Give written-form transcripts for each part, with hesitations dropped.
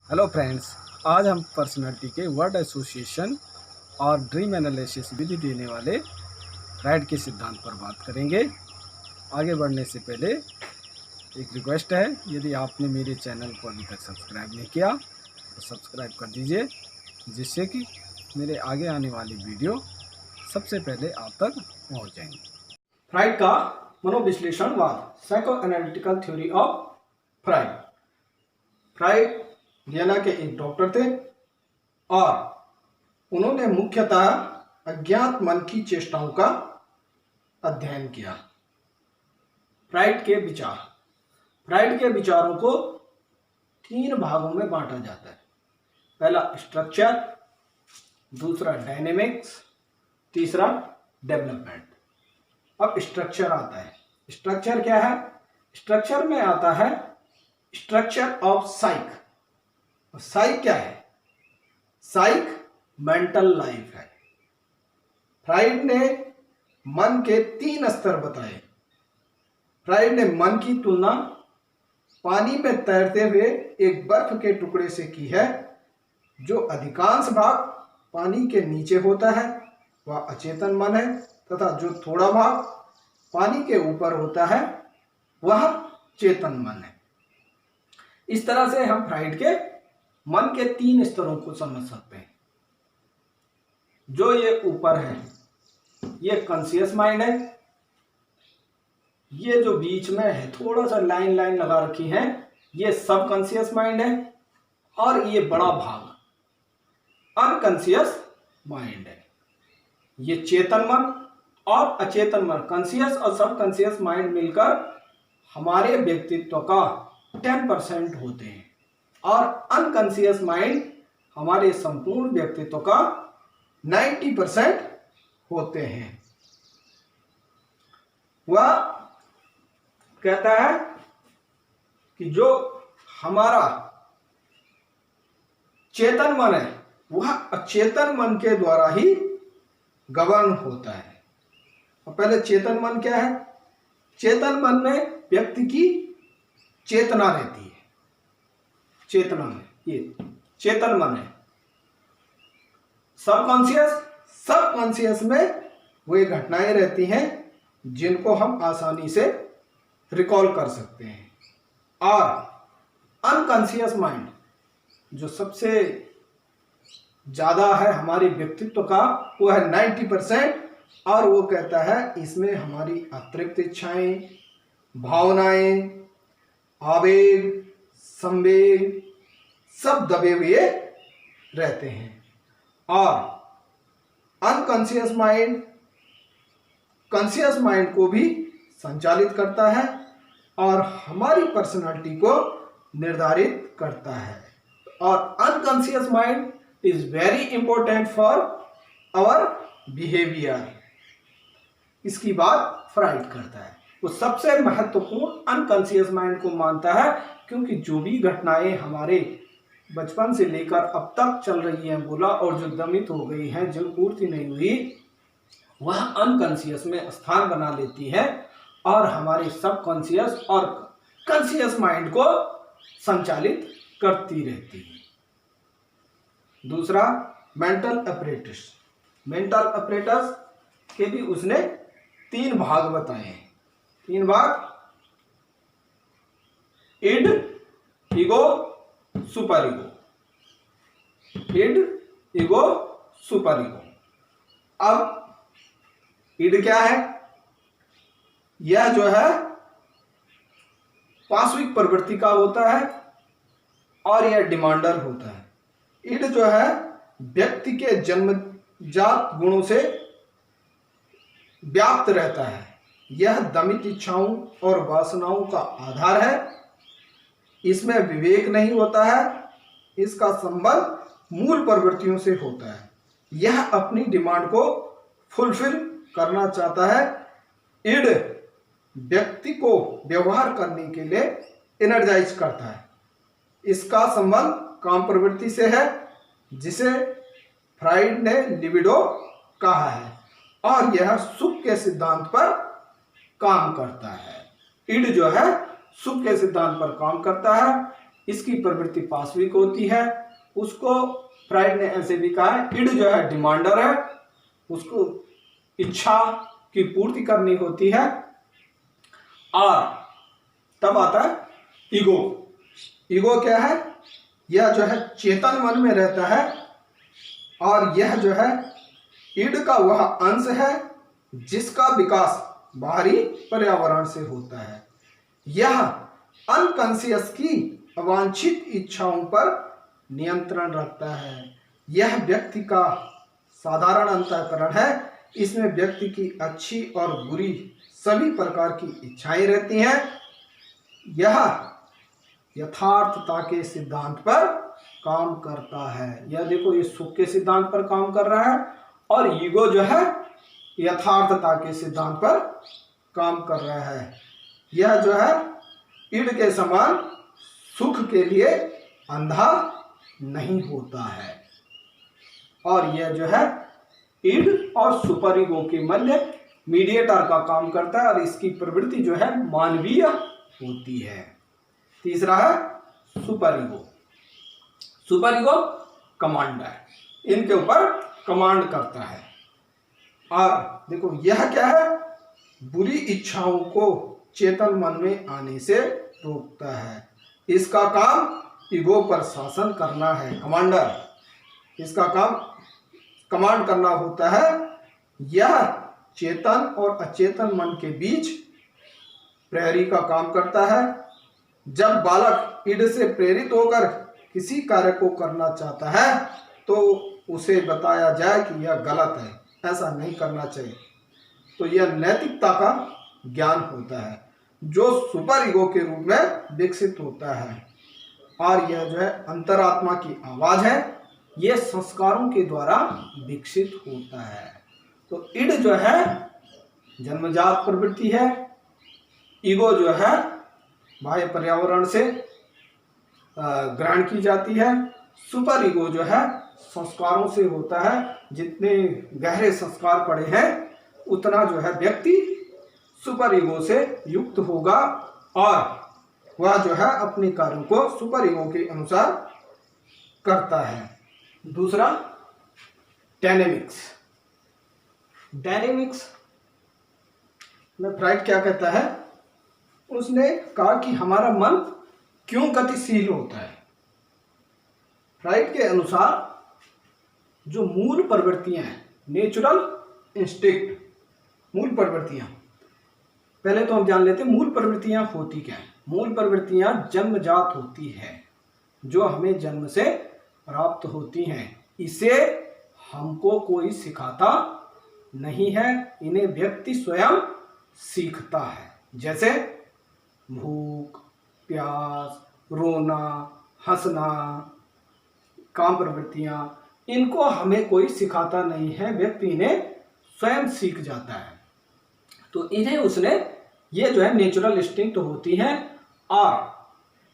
Hello friends, आज हम personality के वर्ड एसोसिएशन और ड्रीम एनालिसिस विधि देने वाले फ्राइड के सिद्धांत पर बात करेंगे। आगे बढ़ने से पहले एक रिक्वेस्ट है, यदि आपने मेरे चैनल को अभी तक सब्सक्राइब नहीं किया तो सब्सक्राइब कर दीजिए, जिससे कि मेरे आगे आने वाली वीडियो सबसे पहले आप तक पहुंच जाएंगी। फ्राइड का मनोविश्लेषणवाद, psychoanalytical theory of Freud. Freud Vienna के एक डॉक्टर थे और उन्होंने मुख्यतः अज्ञात मन की चेष्टाओं का अध्ययन किया। फ्राइड के विचारों को 3 भागों में बांटा जाता है। पहला स्ट्रक्चर, दूसरा डायनेमिक्स, तीसरा डेवलपमेंट। अब स्ट्रक्चर आता है। स्ट्रक्चर क्या है? स्ट्रक्चर में आता है स्ट्रक्चर ऑफ साइक। साइक क्या है? साइक मेंटल लाइफ है। फ्राइड ने मन के 3 स्तर बताए। फ्राइड ने मन की तुलना पानी में तैरते हुए एक बर्फ के टुकड़े से की है। जो अधिकांश भाग पानी के नीचे होता है वह अचेतन मन है, तथा जो थोड़ा भाग पानी के ऊपर होता है वह चेतन मन है। इस तरह से हम फ्राइड के मन के 3 स्तरों को समझ सकते हैं। जो ये ऊपर है ये कॉन्शियस माइंड है। ये जो बीच में है थोड़ा सा लाइन लगा रखी है, ये सब कॉन्शियस माइंड है। और ये बड़ा भाग अनकॉन्शियस माइंड है। ये चेतन मन और अचेतन मन, कॉन्शियस और सब कॉन्शियस माइंड मिलकर हमारे व्यक्तित्व का 10% होते हैं और अनकॉन्शियस माइंड हमारे संपूर्ण व्यक्तित्व का 90% होते हैं। वह कहता है कि जो हमारा चेतन मन है वह अचेतन मन के द्वारा ही गवर्न होता है। और पहले चेतन मन क्या है? चेतन मन में व्यक्ति की चेतना रहती है। चेतना में ये चेतन मन है। सबकॉन्शियस में वे घटनाएं रहती हैं जिनको हम आसानी से रिकॉल कर सकते हैं। और अनकॉन्शियस माइंड जो सबसे ज्यादा है हमारे व्यक्तित्व का, वो है 90%। और वो कहता है इसमें हमारी अतिरिक्त इच्छाएं, भावनाएं, आवेग, संवेग सब दबे हुए रहते हैं। और अनकॉन्शियस माइंड कॉन्शियस माइंड को भी संचालित करता है और हमारी पर्सनालिटी को निर्धारित करता है। और unconscious mind is very important for our behaviour. इसकी बात फ्राइड करता है। वो सबसे महत्वपूर्ण अनकॉन्शियस माइंड को मानता है, क्योंकि जो भी घटनाएं हमारे बचपन से लेकर अब तक चल रही हैं बोला, और जो दमित हो गई हैं, जो पूर्ति नहीं हुई, वह अनकॉन्शियस में स्थान बना लेती है और हमारे सबकॉन्शियस और कॉन्शियस माइंड को संचालित करती रहती है। दूसरा मेंटल अपरेटस। मेंटल अपरेटस के भी उसने 3 भाग बताए हैं। 3 भाग: id, ego, super ego. Id, ego, super ego. अब इड क्या है? यह जो है पाश्विक प्रवृत्ति का होता है और यह डिमांडर होता है। इड जो है व्यक्ति के जन्मजात गुणों से व्याप्त रहता है। यह दमित इच्छाओं और वासनाओं का आधार है। इसमें विवेक नहीं होता है। इसका संबंध मूल प्रवृत्तियों से होता है। यह अपनी डिमांड को फुलफिल करना चाहता है। इड व्यक्ति को व्यवहार करने के लिए एनर्जाइज करता है। इसका संबंध काम प्रवृत्ति से है, जिसे फ्राइड ने लिबिडो कहा है, और यह सुख के सिद्धांत पर काम करता है। इड जो है सुख के सिद्धांत पर काम करता है इसकी प्रवृत्ति पाशविक होती है। उसको फ्राइड ने ऐसे भी कहा है, इड जो है डिमांडर है, उसको इच्छा की पूर्ति करनी होती है। और तब आता है ईगो। ईगो क्या है? यह जो है चेतन मन में रहता है और यह जो है इड का वह अंश है जिसका विकास बाहरी पर्यावरण से होता है। यह अनकॉन्शियस की अवांछित इच्छाओं पर नियंत्रण रखता है। यह व्यक्ति का साधारण अंतःकरण है। इसमें व्यक्ति की अच्छी और बुरी सभी प्रकार की इच्छाएं रहती हैं। यह यथार्थता के सिद्धांत पर काम करता है। यह देखो, ये सुख के सिद्धांत पर काम कर रहा है और ईगो जो है यथार्थता के सिद्धांत पर काम कर रहा है। यह जो है इड के समान सुख के लिए अंधा नहीं होता है और यह जो है इड और सुपर ईगो के मध्य मीडिएटर का काम करता है और इसकी प्रवृत्ति जो है मानवीय होती है। तीसरा है super ego. Super ego commander, इनके ऊपर कमांड करता है। और देखो यह क्या है, बुरी इच्छाओं को चेतन मन में आने से रोकता है। इसका काम ईगो पर शासन करना है। कमांडर, इसका काम कमांड करना होता है। यह चेतन और अचेतन मन के बीच प्रहरी का काम करता है। जब बालक इड से प्रेरित होकर किसी कार्य को करना चाहता है तो उसे बताया जाए कि यह गलत है, ऐसा नहीं करना चाहिए, तो यह नैतिकता का ज्ञान होता है जो सुपर ईगो के रूप में विकसित होता है। और यह जो है अंतरात्मा की आवाज है। यह संस्कारों के द्वारा विकसित होता है। तो इड जो है जन्मजात प्रवृत्ति है। ईगो जो है बाह्य पर्यावरण से ग्रहण की जाती है। सुपर ईगो जो है संस्कारों से होता है। जितने गहरे संस्कार पड़े हैं उतना जो है व्यक्ति सुपर ईगो से युक्त होगा और वह जो है अपने कार्यों को सुपर ईगो के अनुसार करता है। दूसरा डायनेमिक्स। डायनेमिक्स में फ्राइड क्या कहता है, उसने कहा कि हमारा मन क्यों गतिशील होता है। फ्राइड के अनुसार जो मूल प्रवृत्तियां हैं, नेचुरल इंस्टिंक्ट, मूल प्रवृत्तियां, पहले तो हम जान लेते हैं मूल प्रवृत्तियां होती क्या है। मूल प्रवृत्तियां जन्मजात होती है, जो हमें जन्म से प्राप्त होती हैं। इसे हमको कोई सिखाता नहीं है, इन्हें व्यक्ति स्वयं सीखता है। जैसे भूख, प्यास, रोना, हंसना, काम प्रवृत्तियां, इनको हमें कोई सिखाता नहीं है, व्यक्ति इन्हें स्वयं सीख जाता है। तो इन्हें उसने, ये जो है नेचुरल इंस्टिंक्ट होती हैं और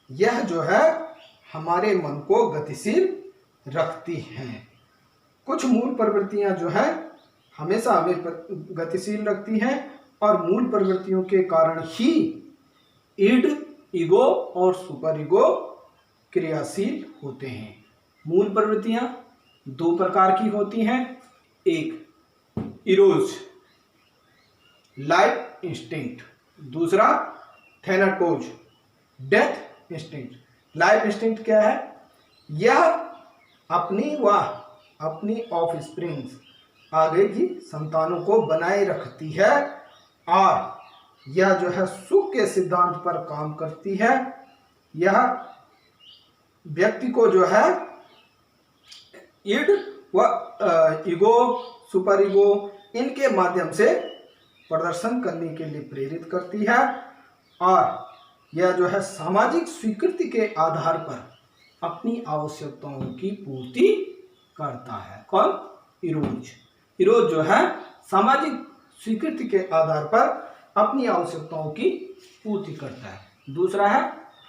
यह जो है हमारे मन को गतिशील रखती हैं। कुछ मूल प्रवृत्तियां जो है हमेशा हमें गतिशील रखती हैं और मूल प्रवृत्तियों के कारण ही इड, ईगो और सुपर ईगो क्रियाशील होते हैं। मूल प्रवृत्तियां दो प्रकार की होती हैं। एक इरोज, लाइफ इंस्टिंक्ट, दूसरा थैनाटोज, डेथ इंस्टिंक्ट। लाइफ इंस्टिंक्ट क्या है? यह अपनी ऑफ स्प्रिंग्स, आगे की संतानों को बनाए रखती है और यह जो है सुख के सिद्धांत पर काम करती है। यह व्यक्ति को जो है इड व ईगो, सुपर ईगो, इनके माध्यम से प्रदर्शन करने के लिए प्रेरित करती है और यह जो है सामाजिक स्वीकृति के आधार पर अपनी आवश्यकताओं की पूर्ति करता है। कौन? इरोज। इरोज जो है सामाजिक स्वीकृति के आधार पर अपनी आवश्यकताओं की पूर्ति करता है। दूसरा है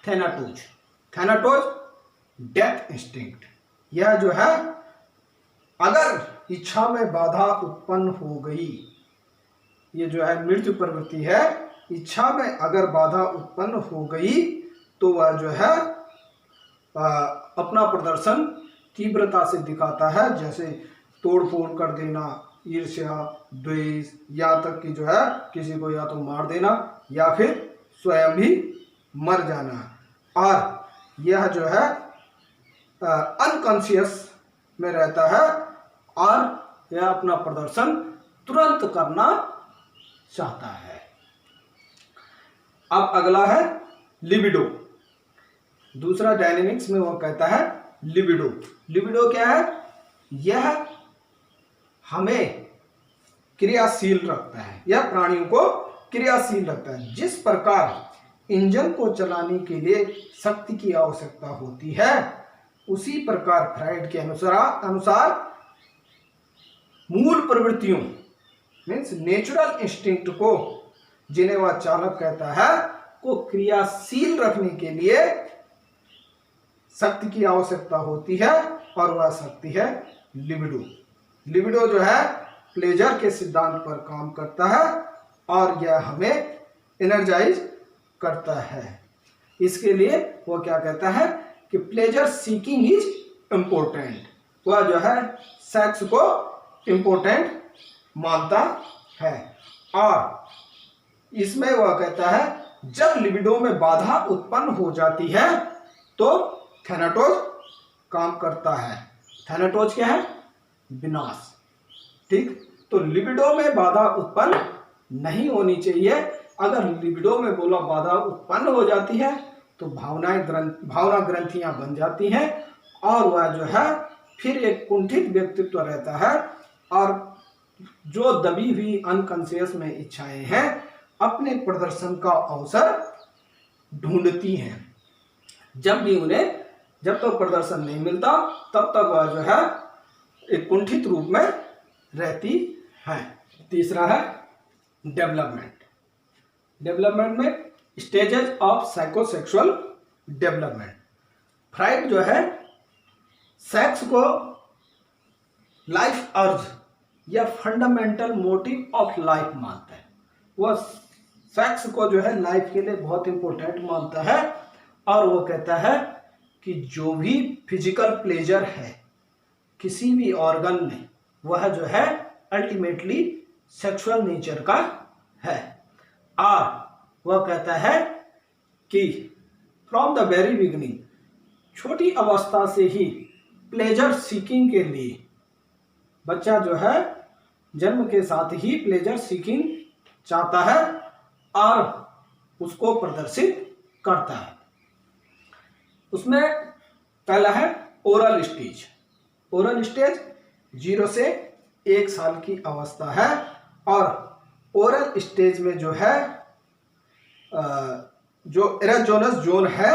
थैनाटोज। थैनाटोज डेथ इंस्टिंक्ट। यह जो है अगर इच्छा में बाधा उत्पन्न हो गई, ये जो है मृत्यु प्रवृत्ति है, इच्छा में अगर बाधा उत्पन्न हो गई तो वह जो है अपना प्रदर्शन तीव्रता से दिखाता है, जैसे तोड़ फोड़ कर देना, ईर्ष्या, द्वेष, यहाँ तक कि जो है किसी को या तो मार देना या फिर स्वयं भी मर जाना। और यह जो है अनकॉन्शियस में रहता है और यह अपना प्रदर्शन तुरंत करना चाहता है। अब अगला है लिबिडो। दूसरा डायनेमिक्स में वो कहता है लिबिडो। लिबिडो क्या है? यह हमें क्रियाशील रखता है, यह प्राणियों को क्रियाशील रखता है। जिस प्रकार इंजन को चलाने के लिए शक्ति की आवश्यकता होती है, उसी प्रकार फ्राइड के अनुसार मूल प्रवृत्तियों मीन्स नेचुरल इंस्टिंक्ट को, जिन्हें वह चालक कहता है, को क्रियाशील रखने के लिए शक्ति की आवश्यकता होती है और वह शक्ति है लिबिडो। लिबिडो जो है प्लेजर के सिद्धांत पर काम करता है और यह हमें एनर्जाइज करता है। इसके लिए वो क्या कहता है कि प्लेजर सीकिंग इज इम्पोर्टेंट। वह जो है सेक्स को इम्पोर्टेंट मानता है और इसमें वह कहता है जब लिबिडो में बाधा उत्पन्न हो जाती है तो थैनाटोज काम करता है। थैनाटोज क्या है? विनाश। ठीक, तो लिबिडो में बाधा उत्पन्न नहीं होनी चाहिए। अगर लिबिडो में बोला बाधा उत्पन्न हो जाती है तो भावना ग्रंथियां बन जाती हैं और वह जो है फिर एक कुंठित व्यक्तित्व रहता है और जो दबी हुई अनकॉन्शियस में इच्छाएं हैं अपने प्रदर्शन का अवसर ढूंढती हैं। जब तक प्रदर्शन नहीं मिलता तब तक वह जो है एक कुंठित रूप में रहती है। तीसरा है डेवलपमेंट। डेवलपमेंट में stages of psychosexual development. Fried जो है सेक्स को लाइफ अर्ज या फंडामेंटल मोटिव ऑफ लाइफ मानता है। वह सेक्स को जो है लाइफ के लिए बहुत इंपॉर्टेंट मानता है और वो कहता है कि जो भी फिजिकल प्लेजर है किसी भी ऑर्गन में, वह जो है अल्टीमेटली सेक्सुअल नेचर का है। और वह कहता है कि फ्रॉम द वेरी बिगिनिंग, छोटी अवस्था से ही प्लेजर सीकिंग के लिए बच्चा जो है जन्म के साथ ही प्लेजर सीकिंग चाहता है और उसको प्रदर्शित करता है। उसमें पहला है ओरल स्टेज। ओरल स्टेज 0 से 1 साल की अवस्था है और ओरल स्टेज में जो है जो एरोजोनस जोन है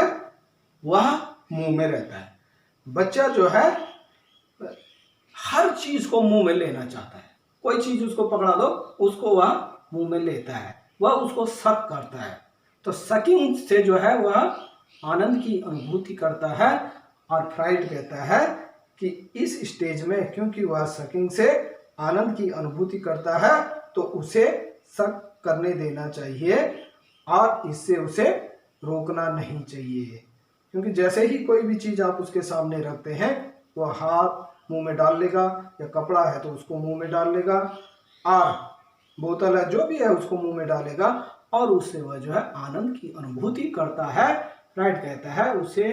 वह मुंह में रहता है। बच्चा जो है हर चीज को मुंह में लेना चाहता है। कोई चीज उसको पकड़ा दो उसको वह मुंह में लेता है, वह उसको सक करता है। तो सकिंग से जो है वह आनंद की अनुभूति करता है और फ्राइड कहता है कि इस स्टेज में क्योंकि वह सकिंग से आनंद की अनुभूति करता है तो उसे सक करने देना चाहिए और इससे उसे रोकना नहीं चाहिए। क्योंकि जैसे ही कोई भी चीज़ आप उसके सामने रखते हैं वह हाथ मुंह में डाल लेगा या कपड़ा है तो उसको मुंह में डाल लेगा और बोतल है जो भी है उसको मुंह में डालेगा और उससे वह जो है आनंद की अनुभूति करता है। फ्राइड कहता है उसे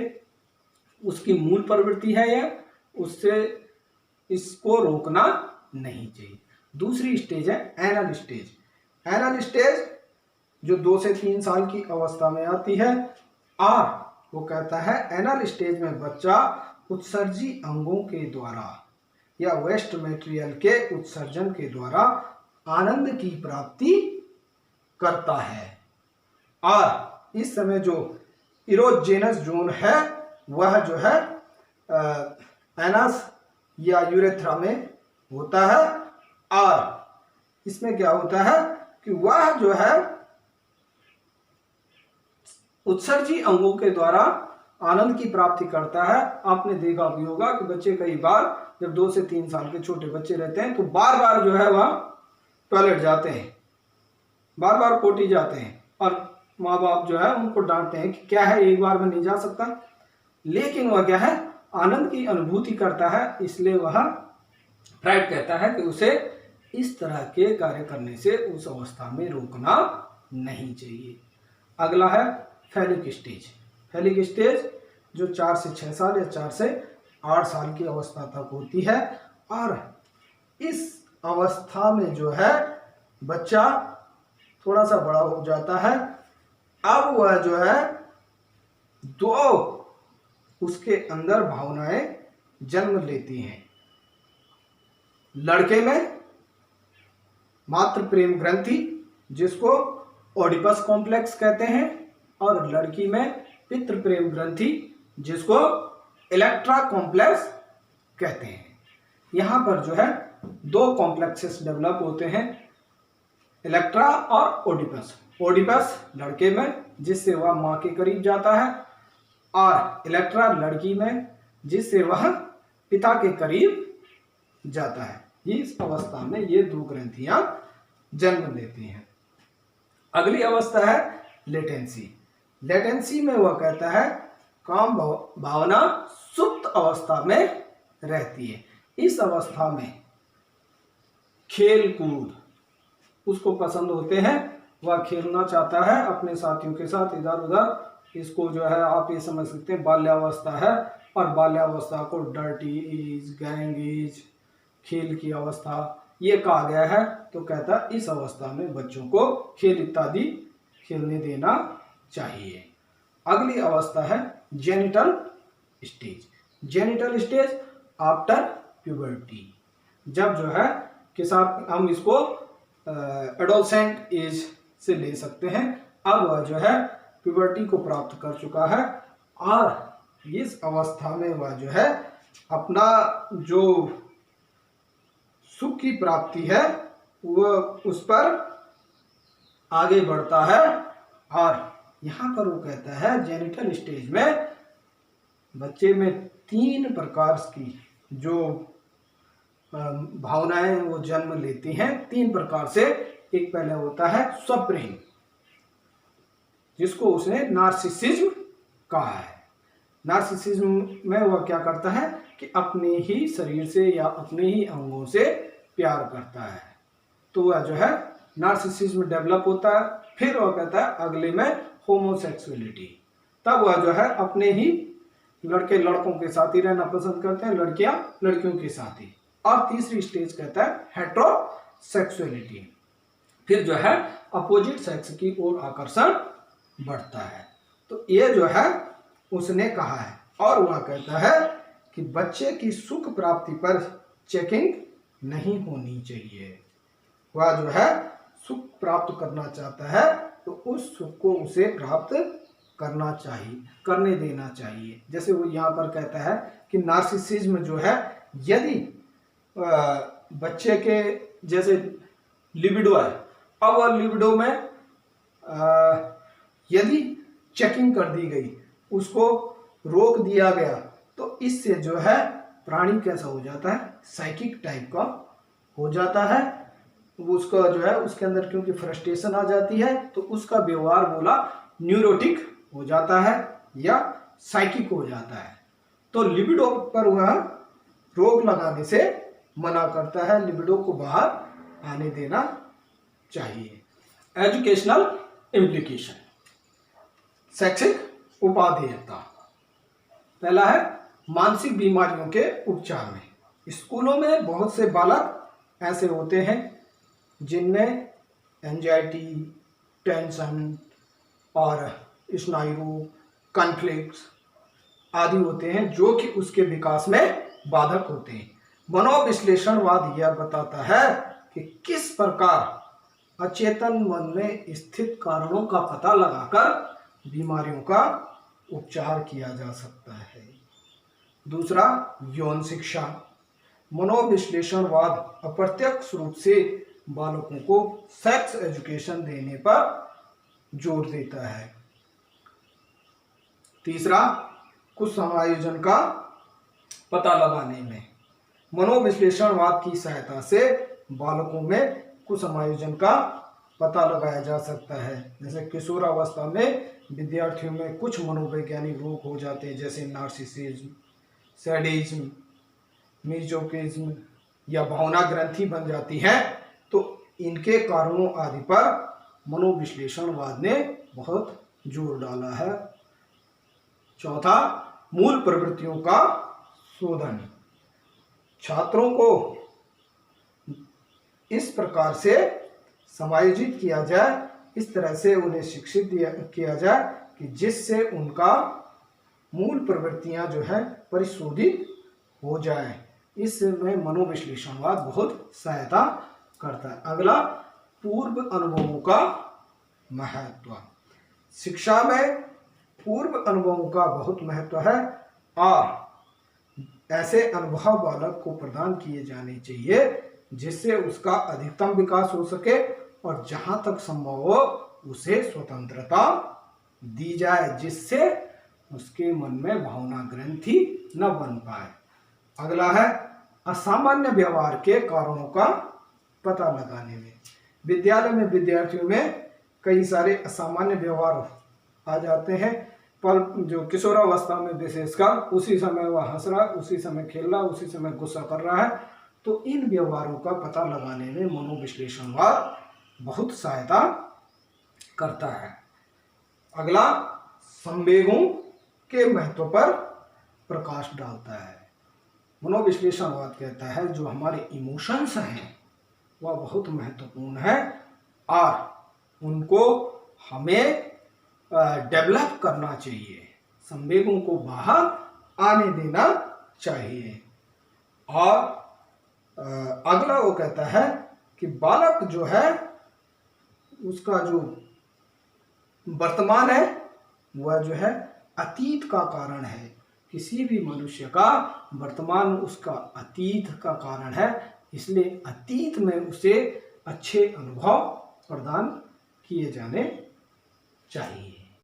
उसकी मूल प्रवृत्ति है यह, उससे इसको रोकना नहीं चाहिए। दूसरी स्टेज है एनल स्टेज। एनल स्टेज जो 2 से 3 साल की अवस्था में आती है और वो कहता है एनल स्टेज में बच्चा उत्सर्जी अंगों के द्वारा या वेस्ट मटेरियल के उत्सर्जन के द्वारा आनंद की प्राप्ति करता है और इस समय जो इरोजेनस जोन है वह जो है एनस या यूरेथ्रा में होता है और इसमें क्या होता है कि वह जो है उत्सर्जी अंगों के द्वारा आनंद की प्राप्ति करता है। आपने देखा भी होगा कि बच्चे कई बार जब 2 से 3 साल के छोटे बच्चे रहते हैं तो बार बार जो है वह टॉयलेट जाते हैं, बार बार पोटी जाते हैं और माँ बाप जो है उनको डांटते हैं कि क्या है एक बार में नहीं जा सकता। लेकिन वह क्या है, आनंद की अनुभूति करता है, इसलिए वह फ्राइड कहता है कि उसे इस तरह के कार्य करने से उस अवस्था में रोकना नहीं चाहिए। अगला है फैलिक स्टेज। फैलिक स्टेज जो 4 से 6 साल या 4 से 8 साल की अवस्था तक होती है, और इस अवस्था में जो है बच्चा थोड़ा सा बड़ा हो जाता है। अब वह जो है दो उसके अंदर भावनाएं जन्म लेती हैं। लड़के में मातृ प्रेम ग्रंथि जिसको ओडिपस कॉम्प्लेक्स कहते हैं, और लड़की में पितृ प्रेम ग्रंथि जिसको इलेक्ट्रा कॉम्प्लेक्स कहते हैं। यहाँ पर जो है 2 कॉम्प्लेक्सेस डेवलप होते हैं, इलेक्ट्रा और ओडिपस। ओडिपस लड़के में जिससे वह माँ के करीब जाता है, और इलेक्ट्रा लड़की में जिससे वह पिता के करीब जाता है। इस अवस्था में ये 2 ग्रंथियां जन्म लेती हैं। अगली अवस्था है लेटेंसी। लेटेंसी में वह कहता है काम भावना सुप्त अवस्था में रहती है। इस अवस्था में खेल कूद उसको पसंद होते हैं, वह खेलना चाहता है अपने साथियों के साथ इधर उधर। इसको जो है आप ये समझ सकते हैं बाल्यावस्था है, और बाल्यावस्था को डर्टी एज, गैंग एज, खेल की अवस्था ये कहा गया है। तो कहता है इस अवस्था में बच्चों को खेल इत्यादि खेलने देना चाहिए। अगली अवस्था है genital stage. Genital stage after puberty, जब जो है के साथ हम इसको एडोलसेंट एज से ले सकते हैं। अब वह जो है प्यूबर्टी को प्राप्त कर चुका है, और इस अवस्था में वह जो है अपना जो सुख की प्राप्ति है वह उस पर आगे बढ़ता है। और यहाँ पर वो कहता है जेनिटल स्टेज में बच्चे में 3 प्रकार की जो भावनाएं वो जन्म लेती हैं, 3 प्रकार से। एक पहले होता है स्वप्रेम, जिसको उसने नार्सिसिज्म कहा है। नार्सिसिज्म में वह क्या करता है कि अपने ही शरीर से या अपने ही अंगों से प्यार करता है, तो वह जो है नार्सिसिज्म डेवलप होता है। फिर वह कहता है अगले में होमोसेक्सुअलिटी, तब वह जो है अपने ही लड़के लड़कों के साथ ही रहना पसंद करते हैं, लड़कियां लड़कियों के साथ ही। और तीसरी स्टेज कहता है हेट्रोसेक्सुअलिटी, फिर जो है अपोजिट सेक्स की ओर आकर्षण बढ़ता है। तो ये जो है उसने कहा है, और वह कहता है कि बच्चे की सुख प्राप्ति पर चेकिंग नहीं होनी चाहिए। वह जो है सुख प्राप्त करना चाहता है तो उस सुख को उसे प्राप्त करना चाहिए, करने देना चाहिए। जैसे वो यहाँ पर कहता है कि नार्सिसिज्म जो है, यदि बच्चे के जैसे लिबिडो है, अब वह लिबिडो में यदि चेकिंग कर दी गई, उसको रोक दिया गया, तो इससे जो है प्राणी कैसा हो जाता है, साइकिक टाइप का हो जाता है। उसका जो है उसके अंदर क्योंकि फ्रस्ट्रेशन आ जाती है, तो उसका व्यवहार बोला न्यूरोटिक हो जाता है या साइकिक हो जाता है। तो लिबिडो पर वह रोक लगाने से मना करता है, लिबिडो को बाहर आने देना चाहिए। एजुकेशनल इम्प्लीकेशन, शैक्षिक उपादेयता। पहला है मानसिक बीमारियों के उपचार में। स्कूलों में बहुत से बालक ऐसे होते हैं जिनमें एंजाइटी, टेंशन और स्नायु रोग, कॉन्फ्लिक्ट्स आदि होते हैं, जो कि उसके विकास में बाधक होते हैं। मनोविश्लेषणवाद यह बताता है कि किस प्रकार अचेतन मन में स्थित कारणों का पता लगाकर बीमारियों का उपचार किया जा सकता है। दूसरा, यौन शिक्षा। मनोविश्लेषणवाद अप्रत्यक्ष रूप से बालकों को सेक्स एजुकेशन देने पर जोर देता है। तीसरा, कुछ समायोजन का पता लगाने में। मनोविश्लेषणवाद की सहायता से बालकों में कुछ समायोजन का पता लगाया जा सकता है। जैसे किशोरावस्था में विद्यार्थियों में कुछ मनोवैज्ञानिक रोग हो जाते हैं, जैसे नार्सिसिज्म, सैडिज्म, मिजोकिज्म या भावना ग्रंथि बन जाती है। तो इनके कारणों आदि पर मनोविश्लेषणवाद ने बहुत जोर डाला है। चौथा, मूल प्रवृत्तियों का शोधन। छात्रों को इस प्रकार से समायोजित किया जाए, इस तरह से उन्हें शिक्षित किया जाए कि जिससे उनका मूल प्रवृत्तियां जो है परिशोधित हो जाए। इसमें मनोविश्लेषणवाद बहुत सहायता करता है। अगला, पूर्व अनुभवों का महत्व। शिक्षा में पूर्व अनुभवों का बहुत महत्व है और ऐसे अनुभव बालक को प्रदान किए जाने चाहिए जिससे उसका अधिकतम विकास हो सके और जहां तक संभव हो उसे स्वतंत्रता दी जाए, जिससे उसके मन में भावना ग्रंथि न बन पाए। अगला है, असामान्य व्यवहार के कारणों का पता लगाने में। विद्यालय में विद्यार्थियों में कई सारे असामान्य व्यवहार आ जाते हैं, पर जो किशोरावस्था में विशेषकर उसी समय वह हंस रहा है, उसी समय खेल रहा है, उसी समय गुस्सा कर रहा है। तो इन व्यवहारों का पता लगाने में मनोविश्लेषणवाद बहुत सहायता करता है। अगला, संवेगों के महत्व पर प्रकाश डालता है। मनोविश्लेषणवाद कहता है जो हमारे इमोशंस हैं वह बहुत महत्वपूर्ण है और उनको हमें डेवलप करना चाहिए, संवेगों को बाहर आने देना चाहिए। और अगला वो कहता है कि बालक जो है उसका जो वर्तमान है वह जो है अतीत का कारण है। किसी भी मनुष्य का वर्तमान उसका अतीत का कारण है, इसलिए अतीत में उसे अच्छे अनुभव प्रदान किए जाने चाहिए।